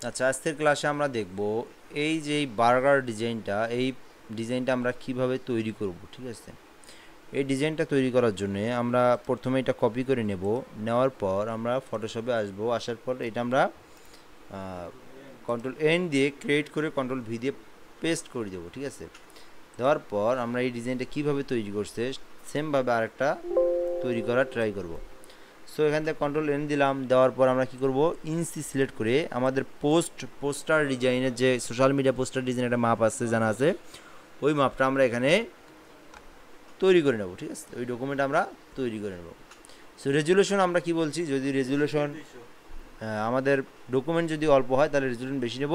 আচ্ছা, আজকের ক্লাসে আমরা দেখব এই যে এই বার্গার ডিজাইনটা, এই ডিজাইনটা আমরা কিভাবে তৈরি করব। ঠিক আছে, এই ডিজাইনটা তৈরি করার জন্য আমরা প্রথমে এটা কপি করে নেওয়ার পর আমরা ফটোশপে আসার পর এটা আমরা কন্ট্রোল এন দিয়ে ক্রিয়েট করে কন্ট্রোল ভি দিয়ে পেস্ট করে দেবো। ঠিক আছে, দেওয়ার পর আমরা এই ডিজাইনটা কিভাবে তৈরি করছে সেমভাবে আরেকটা তৈরি করার ট্রাই করব। সো এখান থেকে কন্ট্রোল এন দিলাম, দেওয়ার পর আমরা কি করব, ইঞ্চি সিলেক্ট করে আমাদের পোস্টার ডিজাইনের যে সোশ্যাল মিডিয়া পোস্টার ডিজাইন একটা মাপ আছে, জানা আছে, ওই মাপটা আমরা এখানে তৈরি করে নেব। ঠিক আছে, ওই ডকুমেন্ট আমরা তৈরি করে নেব। সো রেজুলেশন আমরা কি বলছি, যদি রেজুলেশন আমাদের ডকুমেন্ট যদি অল্প হয় তাহলে রেজুলেশন বেশি নেব,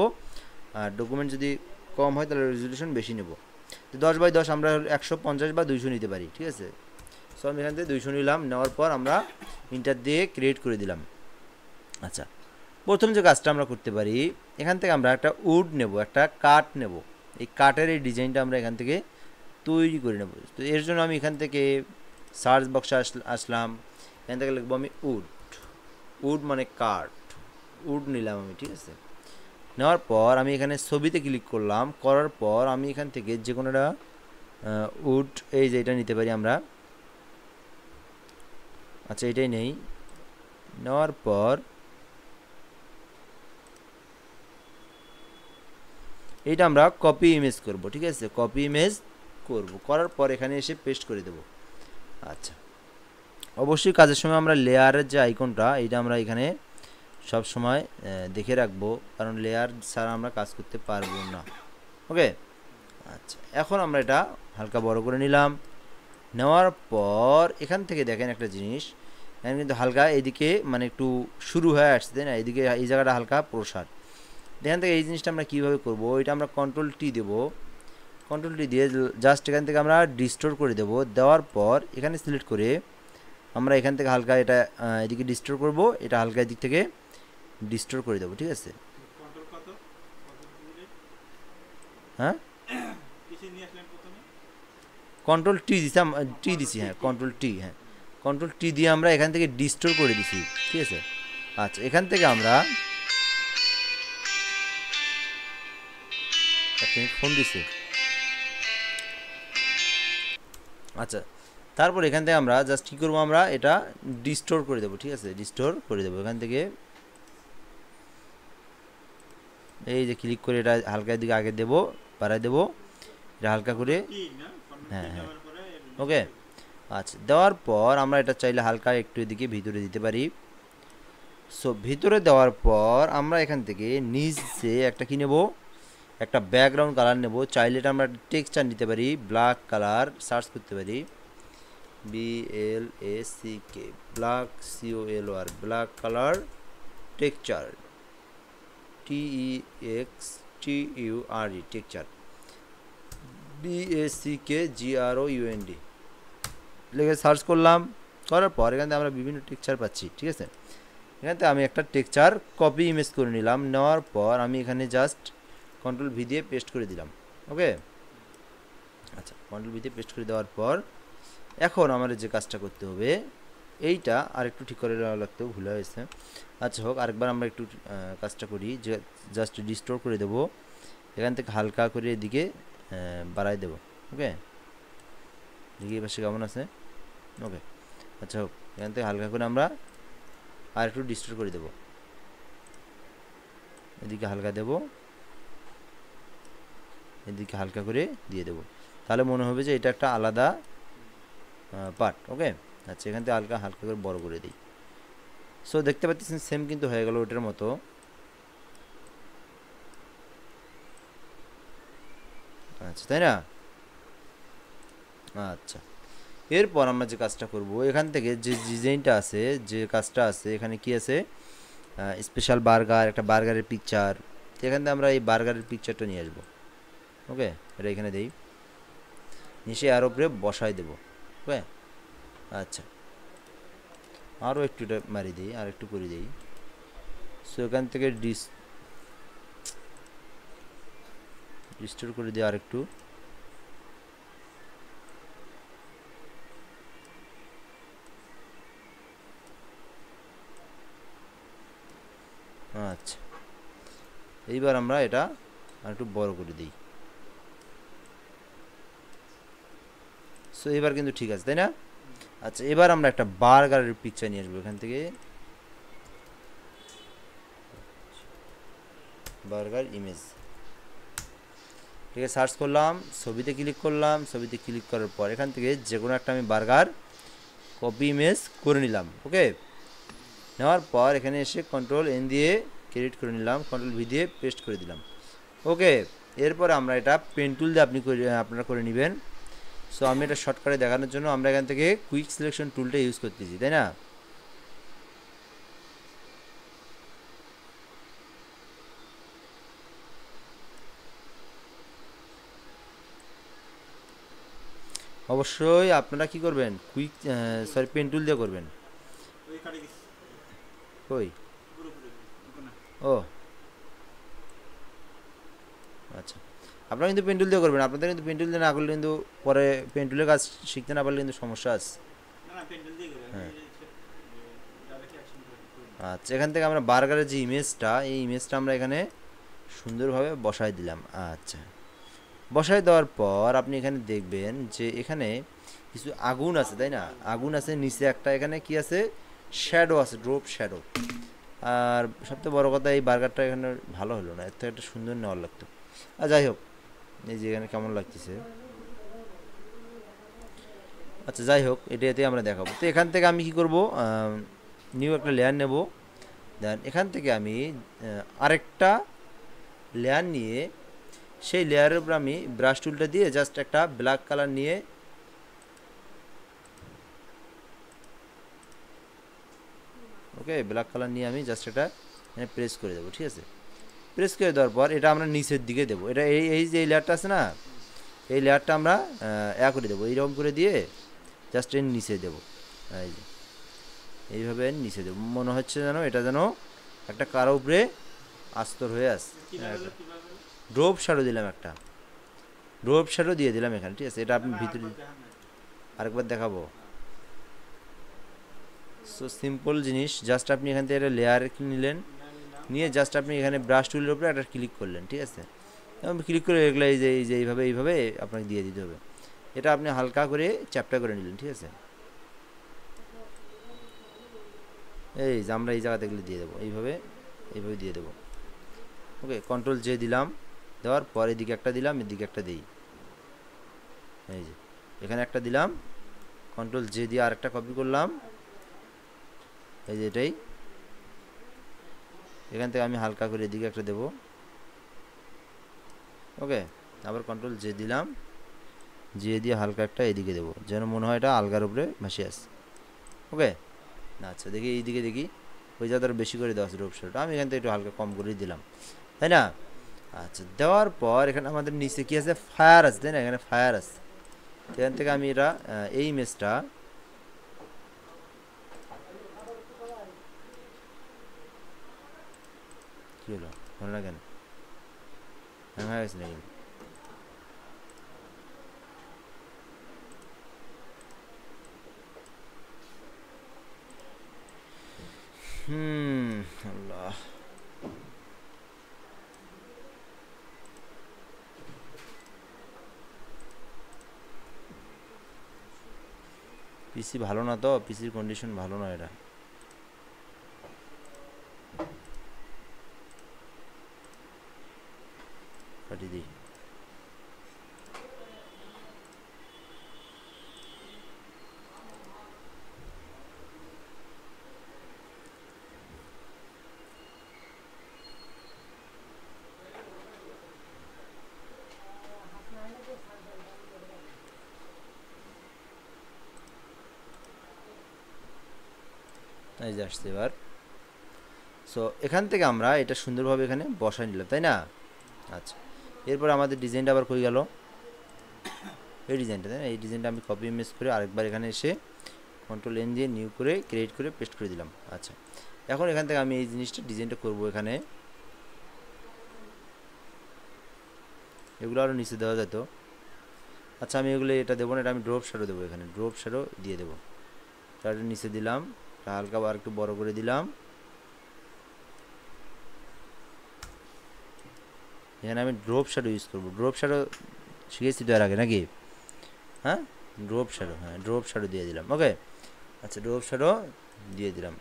আর ডকুমেন্ট যদি কম হয় তাহলে রেজুলেশন বেশি নেব। তো 10x10 আমরা 150 বা 200 নিতে পারি। ঠিক আছে, সো আমি এখান থেকে 200 নিলাম, নেওয়ার পর আমরা ইন্টার দিয়ে ক্রিয়েট করে দিলাম। আচ্ছা, প্রথম যে কাজটা আমরা করতে পারি, এখান থেকে আমরা একটা উড নেব, একটা কাঠ নেব। এই কাঠের এই ডিজাইনটা আমরা এখান থেকে তৈরি করে নেব। তো এর জন্য আমি এখান থেকে সার্চ বক্সে আসলাম, এখান থেকে লিখবো আমি উড। উড মানে কাঠ, উড নিলাম আমি। ঠিক আছে, নেওয়ার পর আমি এখানে ছবিতে ক্লিক করলাম, করার পর আমি এখান থেকে যে কোনো একটা উড, এই যে এটা নিতে পারি আমরা। আচ্ছা, এটাই নেই। নেওয়ার পর এইটা আমরা কপি ইমেজ করব। ঠিক আছে, কপি ইমেজ করার পর এখানে এসে পেস্ট করে দেব। আচ্ছা, অবশ্যই কাজের সময় আমরা লেয়ারের যে আইকনটা, এটা আমরা এখানে সব সময় দেখে রাখবো, কারণ লেয়ার ছাড়া আমরা কাজ করতে পারবো না। ওকে, আচ্ছা, এখন আমরা এটা হালকা বড় করে নিলাম। নেওয়ার পর এখান থেকে দেখেন একটা জিনিস, এখানে কিন্তু হালকা এদিকে মানে একটু শুরু হয়ে আসছে, তাই না? এদিকে এই জায়গাটা হালকা প্রসার। এখান থেকে এই জিনিসটা আমরা কীভাবে করবো, এটা আমরা কন্ট্রোল টি দেবো। কন্ট্রোল টি দিয়ে জাস্ট এখান থেকে আমরা ডিস্টোর করে দেবো। দেওয়ার পর এখানে সিলেক্ট করে আমরা এখান থেকে হালকা এটা এদিকে ডিস্টোর করব, এটা হালকা এদিক থেকে ডিস্টোর করে দেবো। ঠিক আছে, হ্যাঁ, কন্ট্রোল টি দিছি, টি দিছি, হ্যাঁ কন্ট্রোল টি, হ্যাঁ কন্ট্রোল টি দিয়ে আমরা এখান থেকে ডিস্টোর করে দিছি। ঠিক আছে, আচ্ছা, এখান থেকে আমরা ফোন দিছি। আচ্ছা, তারপর এখান থেকে আমরা জাস্ট কী করবো, আমরা এটা ডিস্টোর করে দেবো। ঠিক আছে, ডিস্টোর করে দেবো। এখান থেকে এই যে ক্লিক করে এটা হালকা দিকে আগে দেবো, বাড়ায় দেবো, এটা হালকা করে, হ্যাঁ হ্যাঁ, ওকে। আচ্ছা, দেওয়ার পর আমরা এটা চাইলে হালকা একটু এদিকে ভিতরে দিতে পারি। সো ভিতরে দেওয়ার পর আমরা এখান থেকে নিচে একটা কি নেব, একটা ব্যাকগ্রাউন্ড কালার নেব। চাইলে এটা আমরা টেক্সচার নিতে পারি, ব্ল্যাক কালার সার্চ করতে পারি, BLACK, black COLOR, black colour texture, TEXTURE, texture, BACKGROUND লিখে সার্চ করলাম। করার পর এখান থেকে আমরা বিভিন্ন টেক্সচার পাচ্ছি। ঠিক আছে, এখান থেকে আমি একটা টেক্সচার কপি ইমেজ করে নিলাম। নেওয়ার পর আমি এখানে জাস্ট কন্ট্রোল ভি দিয়ে পেস্ট করে দিলাম। ওকে, আচ্ছা, কন্ট্রোল ভি দিয়ে পেস্ট করে দেওয়ার পর এখন আমাদের যে কাজটা করতে হবে, এইটা আর একটু ঠিক করে লাগতেও ভুল হয়েছে। আচ্ছা হোক, আরেকবার আমরা একটু কাজটা করি, যে জাস্ট ডিস্টোর করে দেব, এখান থেকে হালকা করে এদিকে বাড়াই দেব। ওকে, দেখি এ পাশে কেমন আছে। ওকে, আচ্ছা হোক, এখান থেকে হালকা করে আমরা আর একটু ডিস্টোর করে দেব, এদিকে হালকা দেব, এদিকে হালকা করে দিয়ে দেব, তাহলে মনে হবে যে এটা একটা আলাদা পার্ট। ওকে, আচ্ছা, এখান থেকে হালকা হালকা করে বড় করে দিই। সো দেখতে পাচ্ছেন সেম কিন্তু হয়ে গেল ওটার মতো। আচ্ছা, তাই না? আচ্ছা, এরপর আমরা যে কাজটা করব, এখান থেকে যে ডিজাইনটা আছে, যে কাজটা আছে, এখানে কি আছে, স্পেশাল বার্গার, একটা বার্গারের পিকচার। এখান থেকে আমরা এই বার্গারের পিকচারটা নিয়ে আসবো। ওকে, এটা এখানে দেই, নিচে আরও উপরে বসাই দেব। ওকে, আচ্ছা, আরও একটু এটা মারি দিই, আর একটু করে দিই। সো এখান থেকে ডিস্টোর করে দিই আর একটু। আচ্ছা, এইবার আমরা এটা একটু বড় করে দিই। সো এবার কিন্তু ঠিক আছে, তাই না? আচ্ছা, এবার আমরা একটা বার্গারের পিকচার নিয়ে আসবো এখান থেকে, বার্গার ইমেজ। ঠিক আছে, সার্চ করলাম, ছবিতে ক্লিক করলাম, ছবিতে ক্লিক করার পর এখান থেকে যে কোনো একটা আমি বার্গার কপি ইমেজ করে নিলাম। ওকে, নেওয়ার পর এখানে এসে কন্ট্রোল এন দিয়ে ক্রিয়েট করে নিলাম, কন্ট্রোল ভি দিয়ে পেস্ট করে দিলাম। ওকে, এরপর আমরা এটা পেন টুল দিয়ে আপনারা করে নেবেন। সো আমি এটা শর্টকাটে দেখানোর জন্য আমরা এখান থেকে কুইক সিলেকশন টুলটা ইউজ করতেছি, তাই না? অবশ্যই আপনারা কি করবেন, পেন টুল দিয়ে করবেন। কই? ও আচ্ছা, আপনারা কিন্তু পেন টুল দিয়ে করবেন। আপনাদের কিন্তু পেন টুল দিয়ে না করলে কিন্তু পরে পেন টুলের কাজ শিখতে না পারলে কিন্তু সমস্যা আছে। হ্যাঁ, আচ্ছা, এখান থেকে আমরা বার্গারের যে ইমেজটা, এই ইমেজটা আমরা এখানে সুন্দরভাবে বসায় দিলাম। আচ্ছা, বসায় দেওয়ার পর আপনি এখানে দেখবেন যে এখানে কিছু আগুন আছে, তাই না? আগুন আছে, নিচে একটা এখানে কি আছে, শ্যাডো আছে, ড্রপ শ্যাডো। আর সবথেকে বড় কথা, এই বার্গারটা এখানে ভালো হলো না, এর থেকে একটা সুন্দর নেওয়ার লাগতো। আর যাই হোক, এই যে এখানে কেমন লাগতেছে। আচ্ছা, যাই হোক, এটাতে আমরা দেখাবো। তো এখান থেকে আমি কি করব, নিউ একটা লেয়ার নেব। দেন এখান থেকে আমি আরেকটা লেয়ার নিয়ে সেই লেয়ারের উপর আমি ব্রাশ টুলটা দিয়ে জাস্ট একটা ব্ল্যাক কালার নিয়ে ওকে, ব্ল্যাক কালার নিয়ে আমি জাস্ট এটা এখানে প্রেস করে দেবো। ঠিক আছে, প্রেস করে দেওয়ার পর এটা আমরা নিচের দিকে দেবো। এটা এই যে এই লেয়ারটা আছে না, এই লেয়ারটা আমরা করে দেবো, এইরকম করে দিয়ে জাস্ট এর নিচে দেবো। এই যে এইভাবে নিচে দেবো, মনে হচ্ছে যেন এটা যেন একটা কারো উপরে আস্তর হয়ে আসে। ড্রপ শ্যাডো দিলাম, একটা ড্রপ শ্যাডো দিয়ে দিলাম এখানে। ঠিক আছে, এটা আপনি ভিতরে আরেকবার দেখাবো। সো সিম্পল জিনিস, জাস্ট আপনি এখান থেকে একটা লেয়ার নিলেন, নিয়ে জাস্ট আপনি এখানে ব্রাশ টুলের উপরে একটা ক্লিক করলেন। ঠিক আছে, ক্লিক করে এগুলো এই যে এইভাবে আপনাকে দিয়ে দিতে হবে। এটা আপনি হালকা করে চ্যাপটা করে নিলেন। ঠিক আছে, এই যে আমরা এই জায়গাতে এগুলো দিয়ে দেবো, এইভাবে দিয়ে দেবো। ওকে, কন্ট্রোল জে দিলাম, দেওয়ার পর এদিকে একটা দিলাম, এদিকে একটা দিই। এই যে এখানে একটা দিলাম, কন্ট্রোল জে দিয়ে আরেকটা কপি করলাম, এই যে এটাই। এখান থেকে আমি হালকা করে এদিকে একটা দেবো। ওকে, আবার কন্ট্রোল জে দিলাম, জে দিয়ে হালকা একটা এদিকে দেবো, যেন মনে হয় এটা আলগার উপরে ভাসে আসে। ওকে, আচ্ছা, দেখি এইদিকে, দেখি ওই জায়গাটা বেশি করে দেওয়া আছে ড্রপ শ্যাডোটা, আমি এখান থেকে একটু হালকা কম করে দিলাম, তাই না? আচ্ছা, দেওয়ার পর এখানে আমাদের নিচে কি আছে, ফায়ার আছে, তাই না? এখানে ফায়ার আছে। এখান থেকে আমি এটা এই ইমেজটা কি হলো, হলো না কেন? হ্যাঁ, হয়ে গেছে নাকি? আল্লাহ, পিসি ভালো না, তো পিসির কন্ডিশন ভালো না, এটা কাটিয়ে দিই। এই যে আসছে এবার। সো এখান থেকে আমরা এটা সুন্দরভাবে এখানে বসাই নিলাম, তাই না? আচ্ছা, এরপর আমাদের ডিজাইনটা আবার কই গেল, এই ডিজাইনটা, তাই না? এই ডিজাইনটা আমি কপি ইমেজ করে আরেকবার এখানে এসে কন্ট্রোল এন দিয়ে নিউ করে ক্রিয়েট করে পেস্ট করে দিলাম। আচ্ছা, এখন এখান থেকে আমি এই জিনিসটা ডিজাইনটা করব এখানে। এগুলো আরও নিচে দেওয়া যেত। আচ্ছা, আমি এগুলো এটা দেবো না, এটা আমি ড্রপ শ্যাডো দেবো, এখানে ড্রপ শ্যাডো দিয়ে দেবো। তারপরে নিচে দিলাম, হালকা আর একটু বড় করে দিলাম। এখানে আমি ড্রপ শ্যাডো ইউজ করব। ড্রপ শ্যাডো শিখেছি তো এর আগে নাকি? হ্যাঁ, ড্রপ শ্যাডো, হ্যাঁ ড্রপ শ্যাডো দিয়ে দিলাম। ওকে, আচ্ছা ড্রপ শ্যাডো দিয়ে দিলাম।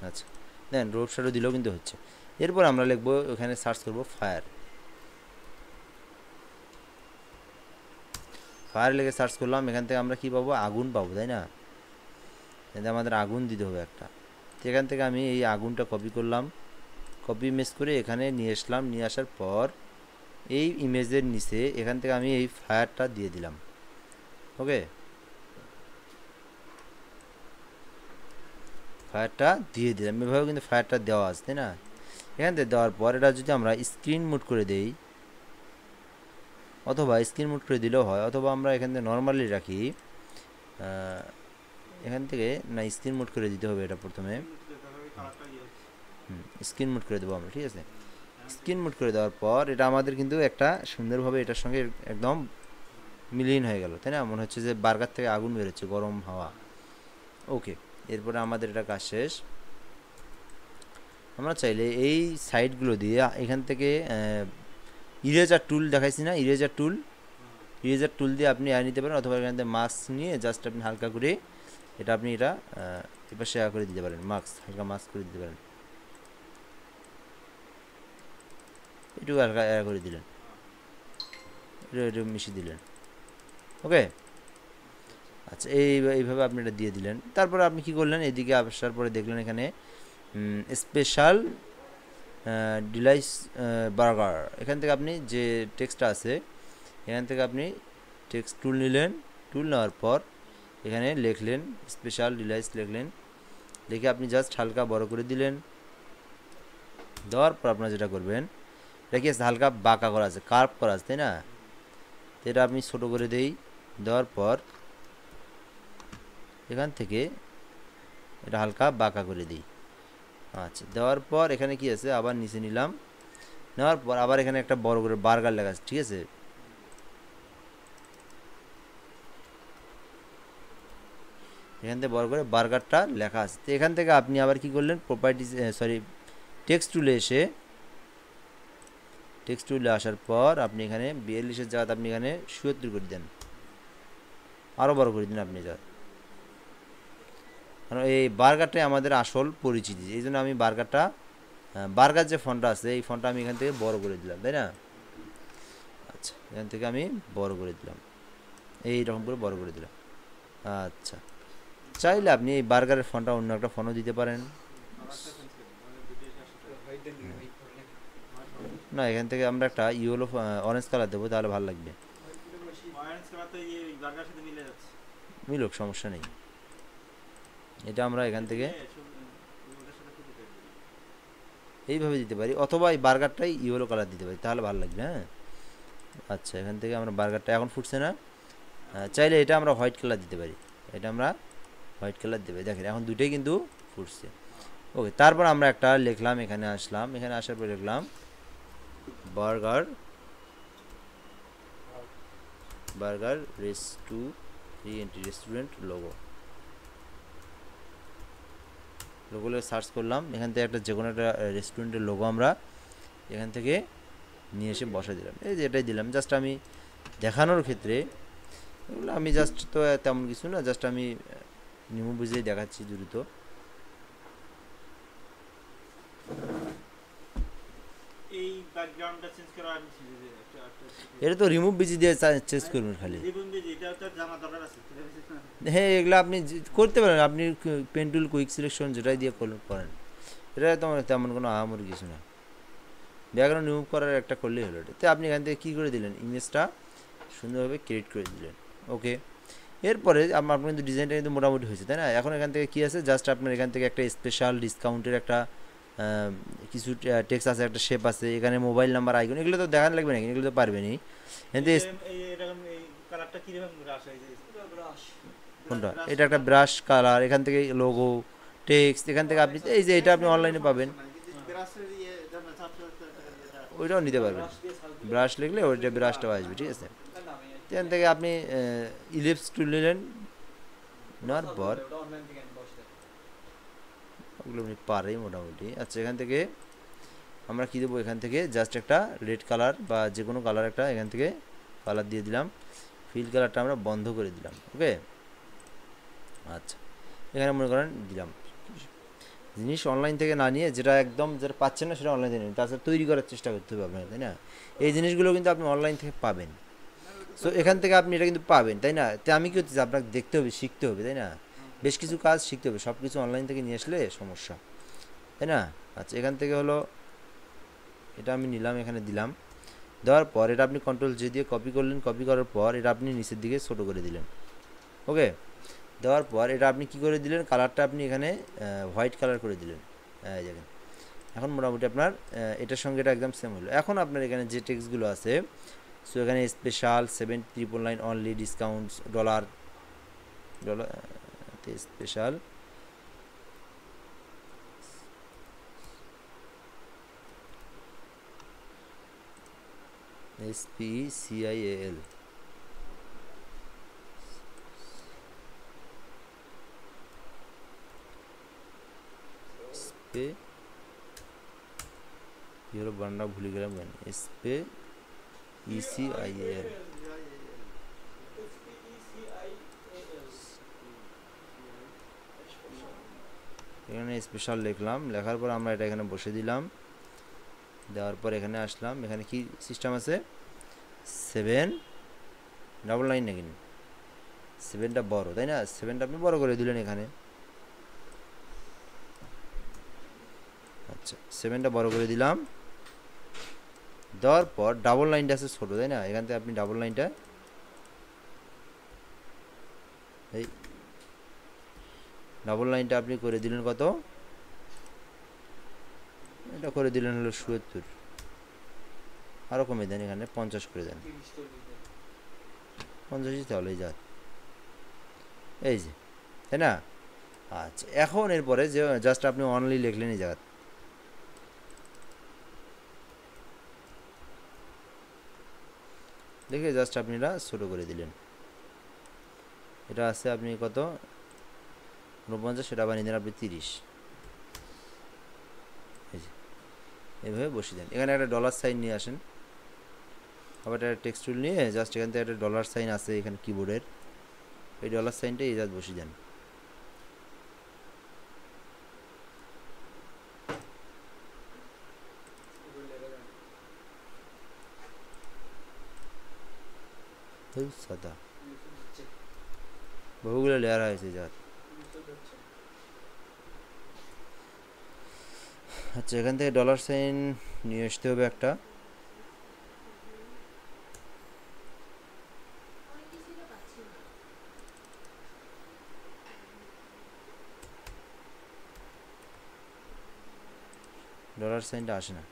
আচ্ছা দেন ড্রপ শ্যাডো দিলেও কিন্তু হচ্ছে। এরপর আমরা লিখবো, ওখানে সার্চ করব ফায়ার। ফায়ার লিখে সার্চ করলাম, এখান থেকে আমরা কি পাবো? আগুন পাবো, তাই না? এখানে আমাদের আগুন দিতে হবে একটা। তো এখান থেকে আমি এই আগুনটা কপি করলাম, কপি ইমেজ করে এখানে নিয়ে আসলাম। নিয়ে আসার পর এই ইমেজের নিচে এখান থেকে আমি এই ফায়ারটা দিয়ে দিলাম। ওকে, ফায়ারটা দিয়ে দিলাম। এভাবে কিন্তু ফায়ারটা দেওয়া আছে, তাই না? এখান থেকে দেওয়ার পর এটা যদি আমরা স্ক্রিন মোড করে দেই, অথবা স্ক্রিন মোড করে দিলেও হয়, অথবা আমরা এখান থেকে নর্মালি রাখি। এখান থেকে না, স্ক্রিন মোড করে দিতে হবে এটা প্রথমে। স্ক্রিন মোড করে দেবো আমরা, ঠিক আছে? স্ক্রিন মোড করে দেওয়ার পর এটা আমাদের কিন্তু একটা সুন্দরভাবে এটার সঙ্গে একদম মিলিন হয়ে গেল, তাই না? মনে হচ্ছে যে বার্গার থেকে আগুন বেরোচ্ছে, গরম হাওয়া। ওকে, এরপরে আমাদের এটা কাজ শেষ। আমরা চাইলে এই সাইডগুলো দিয়ে এখান থেকে ইরেজার টুল দেখাইছি না, ইরেজার টুল দিয়ে আপনি নিতে পারেন, অথবা এখান থেকে মাস্ক নিয়ে জাস্ট আপনি হালকা করে এটা এবার শেয়ার করে দিতে পারেন। হালকা মাস্ক করে দিতে পারেন, একটু হালকা করে দিলেন, একটু মিশিয়ে দিলেন। ওকে, আচ্ছা এইভাবে আপনি এটা দিয়ে দিলেন। তারপরে আপনি কি করলেন, এদিকে আসার পরে দেখলেন এখানে স্পেশাল ডিলাইস বার্গার। এখান থেকে আপনি যে টেক্সটটা আছে, এখান থেকে আপনি টেক্সট টুল নিলেন। টুল নেওয়ার পর এখানে লিখলেন স্পেশাল ডিলাইস, লিখে আপনি জাস্ট হালকা বড় করে দিলেন। দেওয়ার পর আপনারা যেটা করবেন, এটা কি আছে, হালকা বাঁকা করা আছে, কার্ভ করা আছে, তাই না? তো এটা আপনি ছোটো করে দেওয়ার পর এখান থেকে এটা হালকা বাঁকা করে দিই। আচ্ছা, দেওয়ার পর এখানে কি আছে, আবার নিচে নিলাম। নেওয়ার পর আবার এখানে একটা বড় করে বার্গার লেখা আছে, ঠিক আছে? এখান থেকে বড় করে বার্গারটা লেখা আছে। তো এখান থেকে আপনি আবার কি করলেন, টেক্সট টুলে আসার পর আপনি এখানে 42-এর জায়গাতে আপনি এখানে 77 করে দেন, আরও বড় করে দিন আপনি যা। কারণ এই বার্গারটাই আমাদের আসল পরিচিতি, এই জন্য আমি বার্গার যে ফন্টটা আছে, এই ফন্টটা আমি এখান থেকে বড় করে দিলাম, তাই না? আচ্ছা, এখান থেকে আমি বড় করে দিলাম, এইরকম করে বড় করে দিলাম। আচ্ছা, চাইলে আপনি এই বার্গারের ফন্টটা অন্য একটা ফন্টও দিতে পারেন। না, এখান থেকে আমরা একটা ইয়েলো অরেঞ্জ কালার দেবো, তাহলে ভালো লাগবে। মিলুক, সমস্যা নেই। এটা আমরা এখান থেকে এইভাবে দিতে পারি, অথবা এই বার্গারটাই ইয়েলো কালার দিতে পারি, তাহলে ভালো লাগবে। হ্যাঁ, আচ্ছা, এখান থেকে আমরা বার্গারটা এখন ফুটছে না, চাইলে এটা আমরা হোয়াইট কালার দিতে পারি। এটা আমরা হোয়াইট কালার দেবে, দেখেন এখন দুটোই কিন্তু ফুটছে। ওকে, তারপর আমরা একটা লিখলাম, এখানে আসলাম, এখানে আসার পর লিখলাম বার্গার রেস্টুরেন্ট লোগো সার্চ করলাম। এখান থেকে যে কোনো একটা রেস্টুরেন্টের লোগো আমরা এখান থেকে নিয়ে এসে বসা দিলাম। এই যে এটাই দিলাম, জাস্ট আমি দেখানোর ক্ষেত্রে। এগুলো আমি জাস্ট তো তেমন কিছু না, জাস্ট আমি নিমু বুঝেই দেখাচ্ছি দ্রুত। এটা তো রিমুভ বিজি দিয়ে চেঞ্জ করবেন খালি। হ্যাঁ, এগুলো আপনি করতে পারেন, আপনি পেন টুল, কুইক সিলেকশন যেটাই দিয়ে করেন, এটা তো তেমন কোনো আহামরি কিছু না। ব্যাকগ্রাউন্ড রিমুভ করার একটা করলেই হলো। এটা তো আপনি এখান থেকে কী করে দিলেন, ইমেজটা সুন্দরভাবে ক্রিয়েট করে দিলেন। ওকে, এরপরে আপনার কিন্তু ডিজাইনটা কিন্তু মোটামুটি হয়েছে, তাই না? এখন এখান থেকে কী আছে, জাস্ট আপনার এখান থেকে একটা স্পেশাল ডিসকাউন্টের একটা কিছু টেক্সট আছে, একটা শেপ আছে, এখানে মোবাইল নাম্বার, আইকন, এগুলো তো দেখানো লাগবে নাকি? এগুলো তো পারবেনি। কোনটা? এটা একটা ব্রাশ কালার, এখান থেকে লোগো, টেক্সট, এখান থেকে আপনি এই যে এটা আপনি অনলাইনে পাবেন, ওইটাও নিতে পারবেন। ব্রাশ লিখলে ওইটা ব্রাশটাও আসবে, ঠিক আছে? এখান থেকে আপনি ইলিপস টুল নিলেন, নেওয়ার পর ওগুলো আমি পারি মোটামুটি। আচ্ছা, এখান থেকে আমরা কী দেবো, এখান থেকে জাস্ট একটা রেড কালার বা যে কোনো কালার একটা এখান থেকে কালার দিয়ে দিলাম, ফিল কালারটা আমরা বন্ধ করে দিলাম। ওকে, আচ্ছা এখানে মনে করেন দিলাম। জিনিস অনলাইন থেকে না নিয়ে যেটা একদম যেটা পাচ্ছেন না সেটা অনলাইন থেকে নিন, তাছাড়া তৈরি করার চেষ্টা করতে হবে আপনাকে, তাই না? এই জিনিসগুলো কিন্তু আপনি অনলাইন থেকে পাবেন। সো এখান থেকে আপনি এটা কিন্তু পাবেন, তাই না? তো আমি কি হচ্ছে, আপনাকে দেখতে হবে, শিখতে হবে, তাই না? বেশ কিছু কাজ শিখতে হবে, সব কিছু অনলাইন থেকে নিয়ে আসলে সমস্যা, তাই না? আচ্ছা, এখান থেকে হলো এটা আমি নিলাম, এখানে দিলাম, দেওয়ার পর এটা আপনি কন্ট্রোল জে দিয়ে কপি করলেন, কপি করার পর এটা আপনি নিচের দিকে ছোটো করে দিলেন। ওকে, দেওয়ার পর এটা আপনি কি করে দিলেন, কালারটা আপনি এখানে হোয়াইট কালার করে দিলেন। দেখেন এখন মোটামুটি আপনার এটার সঙ্গে এটা একদম সেম হলো। এখন আপনার এখানে যে টেক্সটগুলো আছে, সো এখানে special 7,999 only discounts dollar special SPECIAL স্পে কি হলো বান্না ভুলে গেলাম, SPECIAL এখানে স্পেশাল লিখলাম, লেখার পর আমরা এটা এখানে বসে দিলাম, দেওয়ার পর এখানে আসলাম। এখানে কি সিস্টেম আছে, 7,999 নাকি 7টা বড়, তাই না? 7টা আপনি বড় করে দিলেন এখানে। আচ্ছা, 7টা বড় করে দিলাম, দেওয়ার পর ডাবল লাইনটা আছে ছোটো, তাই না? এখান থেকে আপনি ডাবল লাইনটা এই ডাবল লাইনটা আপনি করে দিলেন কত, এটা করে দিলেন হলো ৭৭, আরও কমে দেন, এখানে 50 করে দেন, 50ই তাহলেই যা, এই যে, তাই না? আচ্ছা, এখন এরপরে যে জাস্ট আপনি অনলি লিখলেন এই জায়গা, দেখে জাস্ট আপনি এটা ছোটো করে দিলেন। এটা আছে আপনি কত 49, সেটা বানিয়ে দেন আপনি 30, এই যে এইভাবে বসিয়ে দেন। এখানে একটা ডলার সাইন নিয়ে আসেন, আবার একটা টেক্সট টুল নিয়ে জাস্ট এখান থেকে একটা ডলার সাইন আছে এখানে কিবোর্ডের, এই ডলার সাইনটা এই জাস্ট বসিয়ে দেন। সাদা বহুগুলো লেয়ার হয়েছে যার। আচ্ছা, এখান থেকে ডলার সাইন নিয়ে আসতে হবে একটা, ডলার সাইনটা আসে না,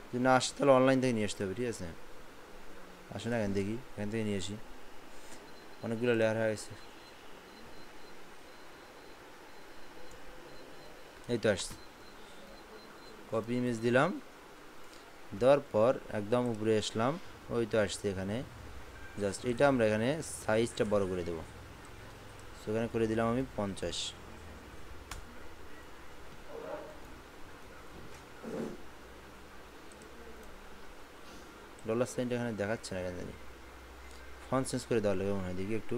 যদি না আসে তাহলে অনলাইন থেকে নিয়ে আসতে হবে, ঠিক আছে? আসে না, এখান দেখি, এখান থেকে নিয়ে আসি, অনেকগুলো লেয়ার হয়ে গেছে, এই তো আসছে। কপি ইমেজ দিলাম, দেওয়ার পর একদম উপরে আসলাম, ওই তো আসছে এখানে, জাস্ট এটা আমরা এখানে সাইজটা বড় করে দেবো, সেখানে করে দিলাম আমি 50। ডলার সাইনটা এখানে দেখাচ্ছে না কেন জানি, ফন্ট চেঞ্জ করে দেওয়া লাগে মনে হয়, দেখি একটু।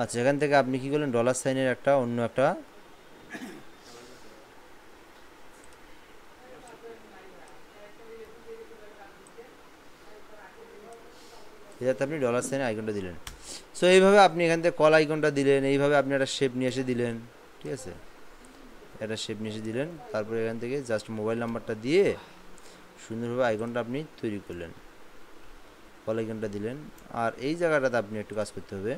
আচ্ছা, এখান থেকে আপনি কি করলেন, ডলার সাইনের একটা অন্য একটা এটাতে আপনি ডলার সাইনের আইকনটা দিলেন। সো এইভাবে আপনি এখান থেকে কল আইকনটা দিলেন, এইভাবে আপনি একটা শেপ নিয়ে এসে দিলেন, ঠিক আছে? একটা শেপ নিয়ে এসে দিলেন, তারপরে এখান থেকে জাস্ট মোবাইল নাম্বারটা দিয়ে সুন্দরভাবে আইকনটা আপনি তৈরি করলেন, কল আইকনটা দিলেন। আর এই জায়গাটাতে আপনি একটু কাজ করতে হবে,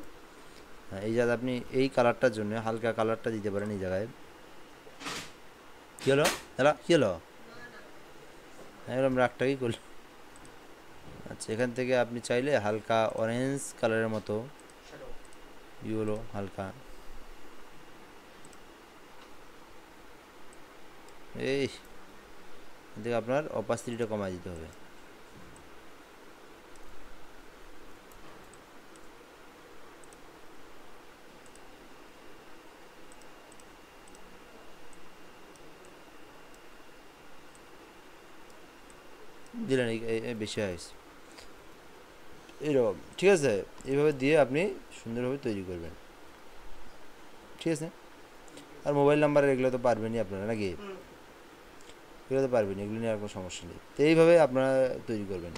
এই জায়গায় আপনি এই কালারটার জন্য হালকা কালারটা দিতে পারেন এই জায়গায়। কী হলো দাদা, কী হলো? আমরা রাগটাকেই করলাম। আচ্ছা, এখান থেকে আপনি চাইলে হালকা অরেঞ্জ কালারের মতো হলো হালকা, এই এদিকে আপনার অপাসিটিটা কমাই দিতে হবে। দিলেন বেশি হয়েছে এরকম, ঠিক আছে। এইভাবে দিয়ে আপনি সুন্দরভাবে তৈরি করবেন, ঠিক আছে। আর মোবাইল নাম্বার এগুলো তো পারবেনই আপনারা, নাকি? এগুলো তো পারবেন, এগুলো নিয়ে আর কোনো সমস্যা নেই। তো এইভাবে আপনারা তৈরি করবেন।